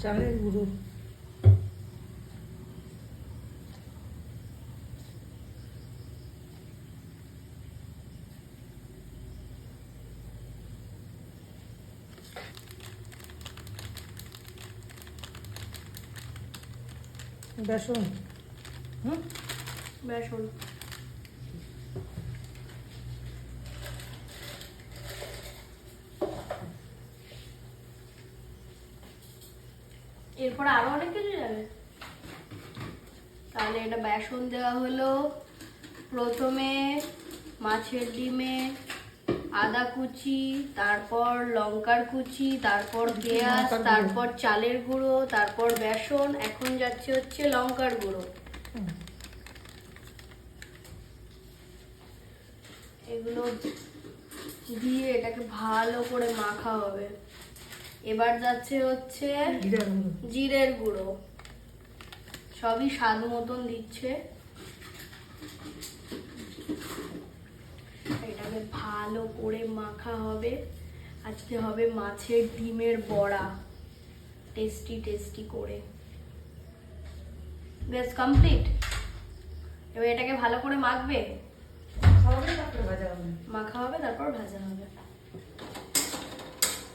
চালের গুঁড়ো, বেসন, বেসন, এরপর আরো অনেক কিছু যাবে। তাহলে এটা বেসন দেওয়া হলো, প্রথমে মাছের ডিমে আদা কুচি, তারপর লঙ্কার কুচি, তারপর পেঁয়াজ, তারপর চালের গুঁড়ো, তারপর বেসন, এখন যাচ্ছে হচ্ছে লঙ্কার গুঁড়ো। এগুলো দিয়ে এটাকে ভালো করে মাখা হবে। এবার যাচ্ছে হচ্ছে জিরের গুঁড়ো, সবই স্বাদ মতন দিচ্ছে। এটাকে ভালো করে মাখা হবে। আজকে হবে মাছের ডিমের বড়া, টেস্টি টেস্টি করে। ব্যাস কমপ্লিট। এবার এটাকে ভালো করে মাখবে, সবই তারপরে ভাজা হবে, মাখা হবে, তারপর ভাজা হবে।